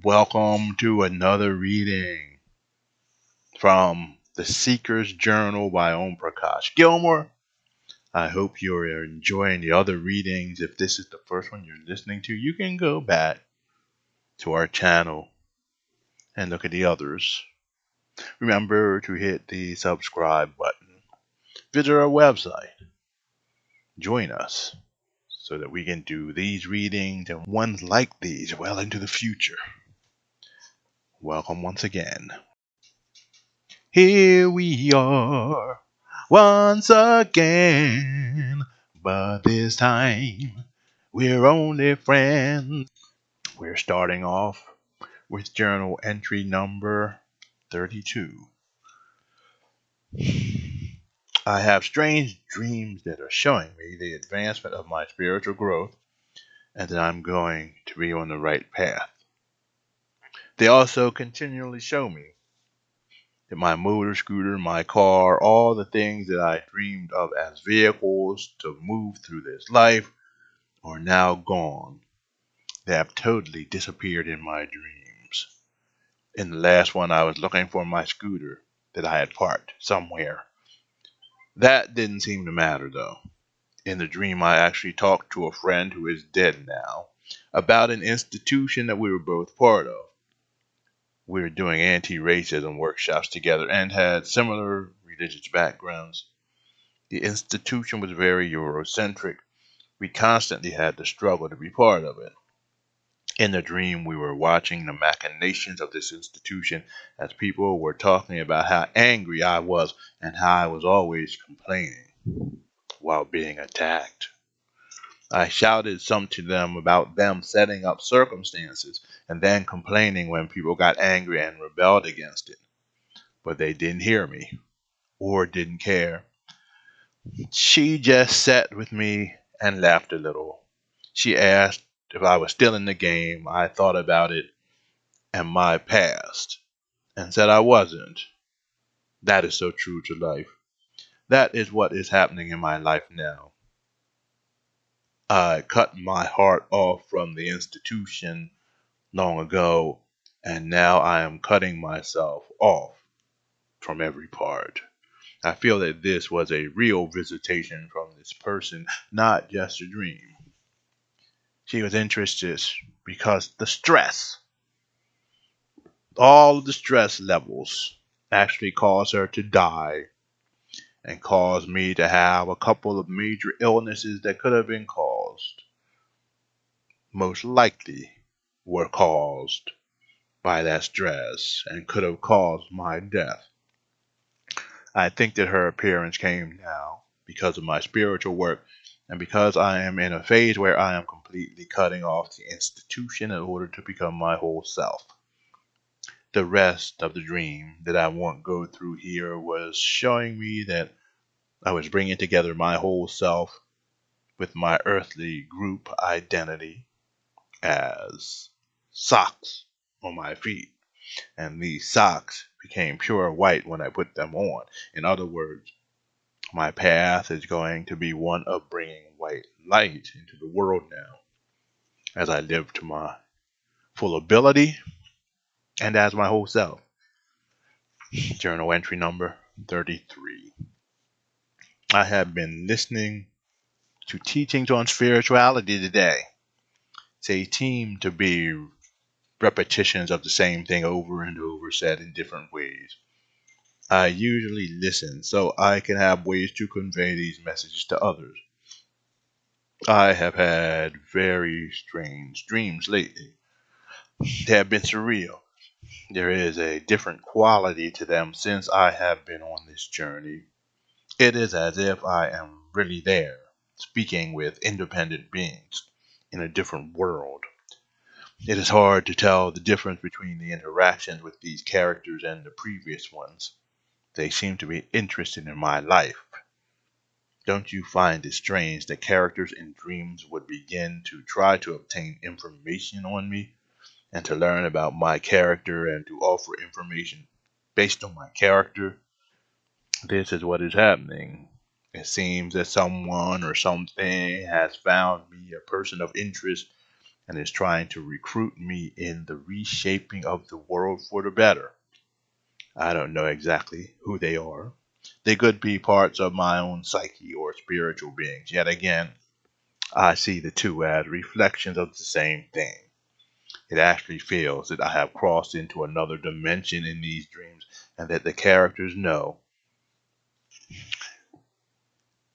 Welcome to another reading from The Seeker's Journal by Om Prakash Gilmore. I hope you're enjoying the other readings. If this is the first one you're listening to, you can go back to our channel and look at the others. Remember to hit the subscribe button. Visit our website. Join us so that we can do these readings and ones like these well into the future. Welcome once again. Here we are once again, but this time we're only friends. We're starting off with journal entry number 32. I have strange dreams that are showing me the advancement of my spiritual growth and that I'm going to be on the right path. They also continually show me that my motor scooter, my car, all the things that I dreamed of as vehicles to move through this life are now gone. They have totally disappeared in my dreams. In the last one, I was looking for my scooter that I had parked somewhere. That didn't seem to matter, though. In the dream, I actually talked to a friend who is dead now about an institution that we were both part of. We were doing anti-racism workshops together and had similar religious backgrounds. The institution was very Eurocentric. We constantly had to struggle to be part of it. In the dream, we were watching the machinations of this institution as people were talking about how angry I was and how I was always complaining while being attacked. I shouted some to them about them setting up circumstances and then complaining when people got angry and rebelled against it. But they didn't hear me or didn't care. She just sat with me and laughed a little. She asked if I was still in the game. I thought about it and my past and said I wasn't. That is so true to life. That is what is happening in my life now. I cut my heart off from the institution long ago, and now I am cutting myself off from every part. I feel that this was a real visitation from this person, not just a dream. She was interested because the stress, all of the stress levels, actually caused her to die and caused me to have a couple of major illnesses that could have been caused, most likely were caused by that stress and could have caused my death. I think that her appearance came now because of my spiritual work and because I am in a phase where I am completely cutting off the institution in order to become my whole self. The rest of the dream that I won't go through here was showing me that I was bringing together my whole self with my earthly group identity as socks on my feet. And these socks became pure white when I put them on. In other words, my path is going to be one of bringing white light into the world now as I live to my full ability and as my whole self. Journal entry number 33. I have been listening to teachings on spirituality today. They seem to be repetitions of the same thing over and over said in different ways. I usually listen so I can have ways to convey these messages to others. I have had very strange dreams lately. They have been surreal. There is a different quality to them since I have been on this journey. It is as if I am really there, speaking with independent beings in a different world. It is hard to tell the difference between the interactions with these characters and the previous ones. They seem to be interested in my life. Don't you find it strange that characters in dreams would begin to try to obtain information on me and to learn about my character and to offer information based on my character? This is what is happening. It seems that someone or something has found me a person of interest and is trying to recruit me in the reshaping of the world for the better. I don't know exactly who they are. They could be parts of my own psyche or spiritual beings. Yet again, I see the two as reflections of the same thing. It actually feels that I have crossed into another dimension in these dreams and that the characters know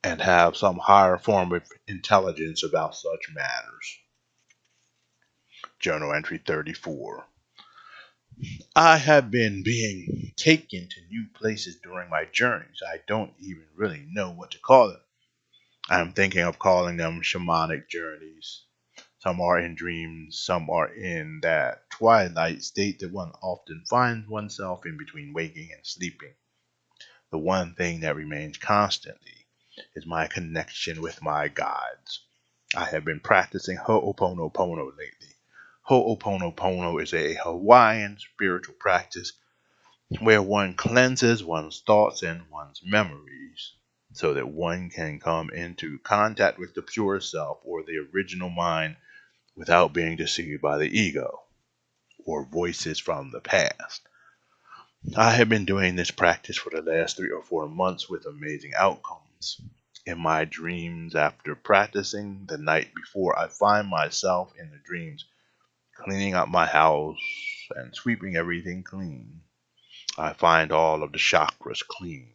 and have some higher form of intelligence about such matters. Journal entry 34. I have been being taken to new places during my journeys. I don't even really know what to call them. I'm thinking of calling them shamanic journeys. Some are in dreams, some are in that twilight state that one often finds oneself in between waking and sleeping. The one thing that remains constantly is my connection with my guides. I have been practicing Ho'oponopono lately. Ho'oponopono is a Hawaiian spiritual practice where one cleanses one's thoughts and one's memories so that one can come into contact with the pure self or the original mind without being deceived by the ego or voices from the past. I have been doing this practice for the last 3 or 4 months with amazing outcomes. In my dreams, after practicing the night before, I find myself in the dreams cleaning up my house and sweeping everything clean. I find all of the chakras clean.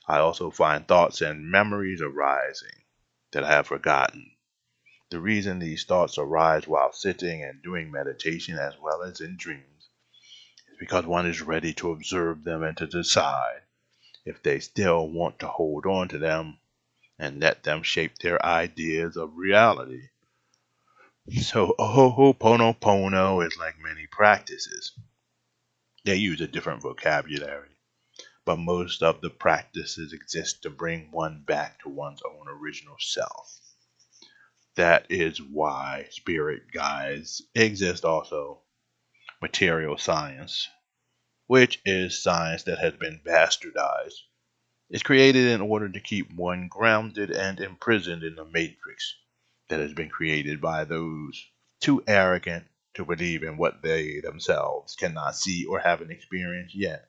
I also find thoughts and memories arising that I have forgotten. The reason these thoughts arise while sitting and doing meditation as well as in dreams is because one is ready to observe them and to decide if they still want to hold on to them and let them shape their ideas of reality. So Ho'oponopono is like many practices. They use a different vocabulary, but most of the practices exist to bring one back to one's own original self. That is why spirit guides exist also. Material science, which is science that has been bastardized, is created in order to keep one grounded and imprisoned in the matrix that has been created by those too arrogant to believe in what they themselves cannot see or haven't experienced yet.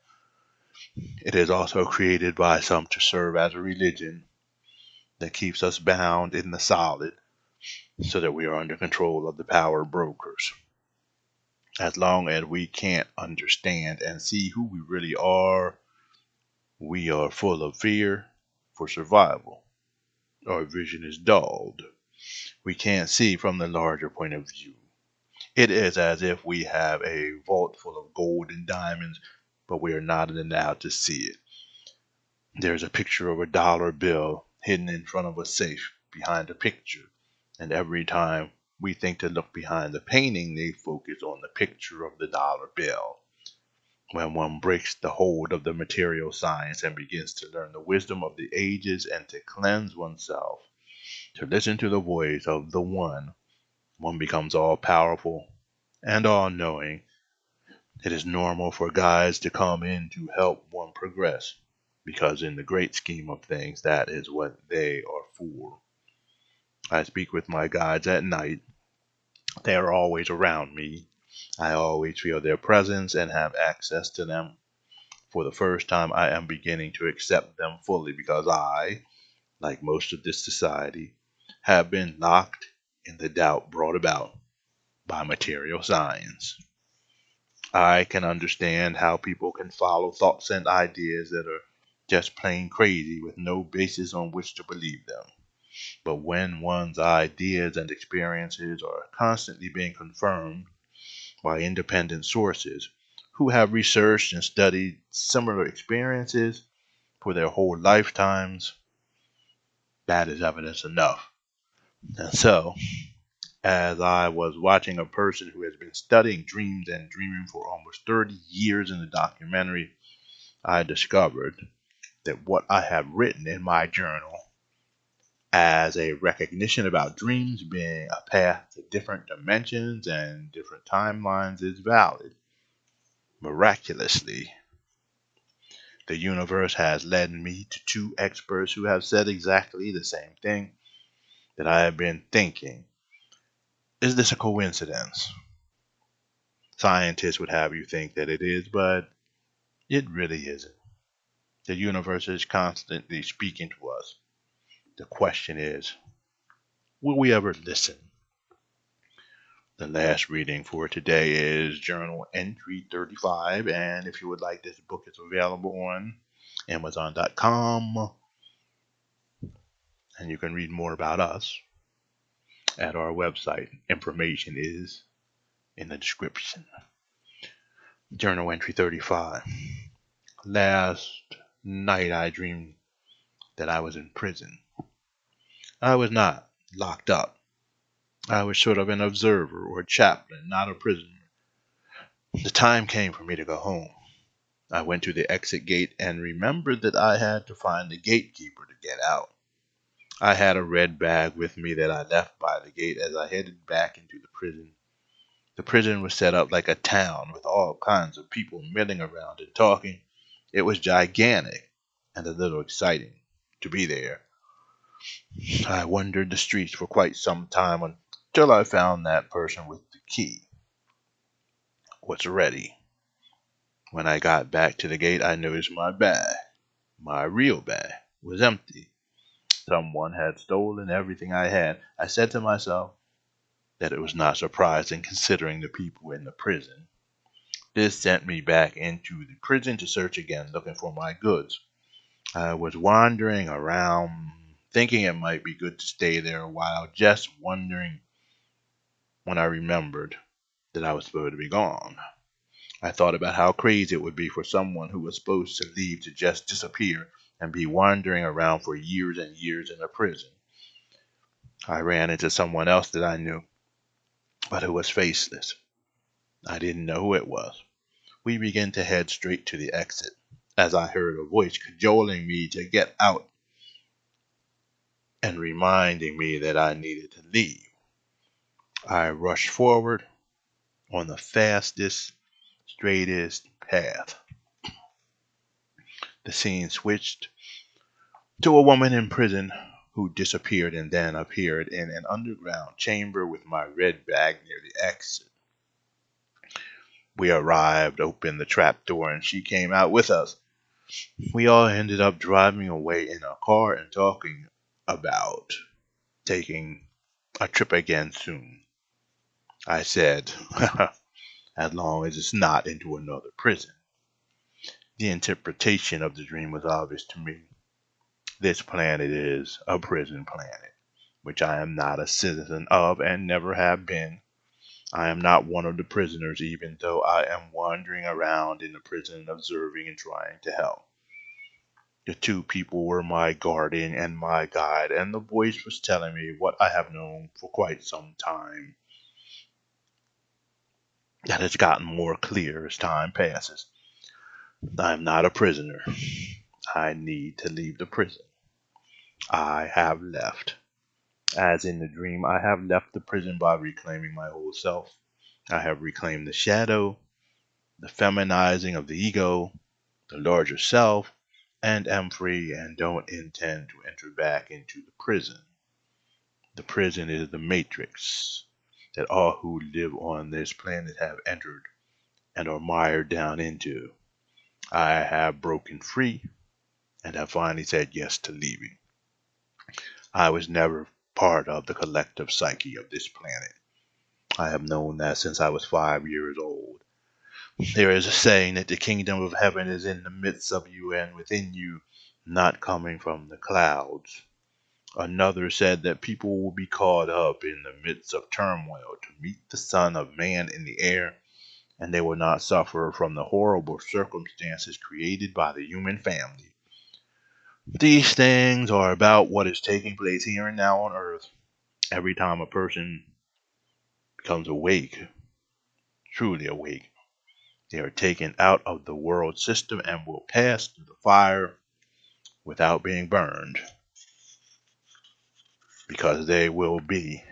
It is also created by some to serve as a religion that keeps us bound in the solid so that we are under control of the power brokers. As long as we can't understand and see who we really are, we are full of fear for survival. Our vision is dulled. We can't see from the larger point of view. It is as if we have a vault full of gold and diamonds, but we are not allowed to see it. There's a picture of a dollar bill hidden in front of a safe behind the picture, and every time we think to look behind the painting, they focus on the picture of the dollar bill. When one breaks the hold of the material science and begins to learn the wisdom of the ages and to cleanse oneself, to listen to the voice of the one becomes all powerful and all knowing. It is normal for guides to come in to help one progress, because in the great scheme of things, that is what they are for. I speak with my guides at night. They are always around me. I always feel their presence and have access to them. For the first time, I am beginning to accept them fully because I, like most of this society, have been locked in the doubt brought about by material science. I can understand how people can follow thoughts and ideas that are just plain crazy with no basis on which to believe them. But when one's ideas and experiences are constantly being confirmed by independent sources who have researched and studied similar experiences for their whole lifetimes, that is evidence enough. And so, as I was watching a person who has been studying dreams and dreaming for almost 30 years in the documentary, I discovered that what I have written in my journal as a recognition about dreams being a path to different dimensions and different timelines is valid. Miraculously, the universe has led me to two experts who have said exactly the same thing that I have been thinking. Is this a coincidence? Scientists would have you think that it is, but it really isn't. The universe is constantly speaking to us. The question is, will we ever listen? The last reading for today is Journal Entry 35, and if you would like this book, it's available on Amazon.com, and you can read more about us at our website. Information is in the description. Journal Entry 35. Last night I dreamed that I was in prison. I was not locked up. I was sort of an observer or chaplain, not a prisoner. The time came for me to go home. I went to the exit gate and remembered that I had to find the gatekeeper to get out. I had a red bag with me that I left by the gate as I headed back into the prison. The prison was set up like a town with all kinds of people milling around and talking. It was gigantic and a little exciting to be there. I wandered the streets for quite some time until I found that person with the key was ready. When I got back to the gate, I noticed my bag, my real bag, was empty. Someone had stolen everything I had. I said to myself that it was not surprising considering the people in the prison. This sent me back into the prison to search again, looking for my goods. I was wandering around, thinking it might be good to stay there a while, just wondering when I remembered that I was supposed to be gone. I thought about how crazy it would be for someone who was supposed to leave to just disappear and be wandering around for years and years in a prison. I ran into someone else that I knew, but who was faceless. I didn't know who it was. We began to head straight to the exit, as I heard a voice cajoling me to get out and reminding me that I needed to leave. I rushed forward on the fastest, straightest path. The scene switched to a woman in prison who disappeared and then appeared in an underground chamber with my red bag near the exit. We arrived, opened the trap door, and she came out with us. We all ended up driving away in a car and talking about taking a trip again soon. I said, as long as it's not into another prison. The interpretation of the dream was obvious to me. This planet is a prison planet, which I am not a citizen of and never have been. I am not one of the prisoners, even though I am wandering around in the prison observing and trying to help. The two people were my guardian and my guide, and the voice was telling me what I have known for quite some time. That has gotten more clear as time passes. I am not a prisoner. I need to leave the prison. I have left. As in the dream, I have left the prison by reclaiming my old self. I have reclaimed the shadow, the feminizing of the ego, the larger self, and am free and don't intend to enter back into the prison. The prison is the matrix that all who live on this planet have entered and are mired down into. I have broken free and have finally said yes to leaving. I was never part of the collective psyche of this planet. I have known that since I was 5 years old. There is a saying that the kingdom of heaven is in the midst of you and within you, not coming from the clouds. Another said that people will be caught up in the midst of turmoil to meet the Son of Man in the air, and they will not suffer from the horrible circumstances created by the human family. These things are about what is taking place here and now on earth. Every time a person becomes awake, truly awake, they are taken out of the world system and will pass through the fire without being burned, because they will be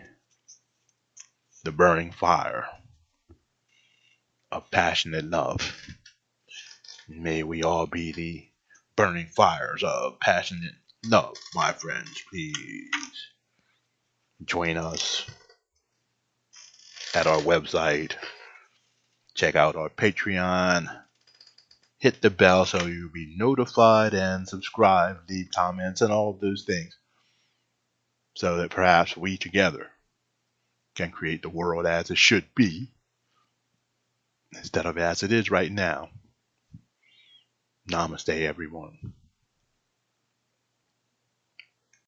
the burning fire of passionate love. May we all be the burning fires of passionate love, my friends. Please join us at our website. Check out our Patreon. Hit the bell so you'll be notified, and subscribe, leave comments, and all of those things, so that perhaps we together can create the world as it should be instead of as it is right now. Namaste, everyone.